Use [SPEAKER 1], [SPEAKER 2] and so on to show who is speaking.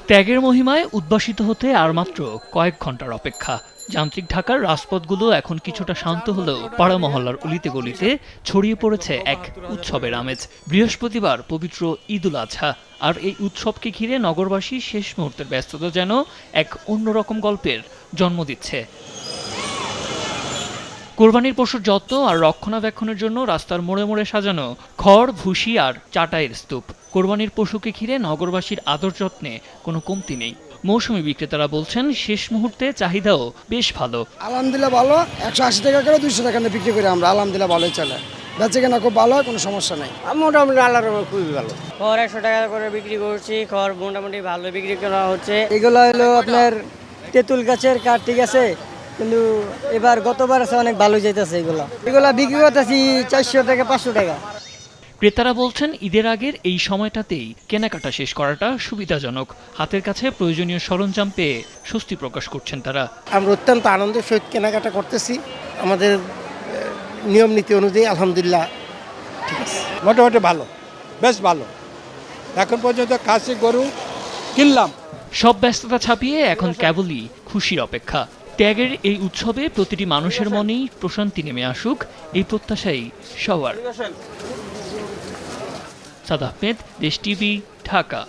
[SPEAKER 1] ত্যাগের মহিমায় উদ্ভাসিত হতে আর মাত্র কয়েক ঘন্টার অপেক্ষা। যান্ত্রিক ঢাকার রাজপথগুলো এখন কিছুটা শান্ত হলেও পাড়া মহল্লার অলিতে গলিতে ছড়িয়ে পড়েছে এক উৎসবের আমেজ। বৃহস্পতিবার পবিত্র ঈদুল আজহা, আর এই উৎসবকে ঘিরে নগরবাসী শেষ মুহূর্তের ব্যস্ততা যেন এক অন্যরকম গল্পের জন্ম দিচ্ছে। কোরবানির পশুর যত্ন আর রক্ষণাবেক্ষণের জন্য রাস্তার মোড়ে মোড়ে সাজানো খড়, ভুসি আর চাটাইয়ের স্তূপ। কোরবানির পশুকে ঘিরে নগরবাসীর আদর যত্নে কোনো কমতি নেই। মৌসুমী বিক্রেতারা বলছেন, শেষ মুহূর্তে চাহিদাও বেশ ভালো।
[SPEAKER 2] আলহামদুলিল্লাহ ভালো। 180 টাকা করে 200 টাকা বিক্রি করি আমরা। আলহামদুলিল্লাহ ভালোই চলে, বেচে কেনা খুব ভালো হয়, কোনো সমস্যা নেই।
[SPEAKER 3] মোটামুটি আল্লাহর রহমতে খুবই ভালো। খড় 100 টাকা করে বিক্রি করছি, খড় মোটামুটি ভালো বিক্রি করা হচ্ছে।
[SPEAKER 4] এগুলো হলো আপনার তেঁতুল গাছের কাঠ, ঠিক আছে, কিন্তু এবার গতবার আছে অনেক ভালো যাইতেছে। এগুলা বিক্রি করতেছি 400 থেকে 500 টাকা।
[SPEAKER 1] ক্রেতারা বলছেন, ঈদের আগের এই সময়টাতেই কেনাকাটা শেষ করাটা সুবিধাজনক। হাতের কাছে প্রয়োজনীয় সরঞ্জাম পেয়ে স্বস্তি প্রকাশ করছেন তারা।
[SPEAKER 5] আমরা অত্যন্ত আনন্দের সহিত কেনাকাটা করতেছি। আমাদের নিয়ম নীতি অনুযায়ী আলহামদুলিল্লাহ ঠিক আছে,
[SPEAKER 6] মোটামুটি ভালো, বেশ ভালো। এখন পর্যন্ত কাশি গরু কিনলাম।
[SPEAKER 1] সব ব্যস্ততা ছাপিয়ে এখন কেবলই খুশির অপেক্ষা। ত্যাগের এই উৎসবে প্রতিটি মানুষের মনেই প্রশান্তি নেমে আসুক, এই প্রত্যাশাই সবার। সাদ আহমেদ, দেশ টিভি, ঢাকা।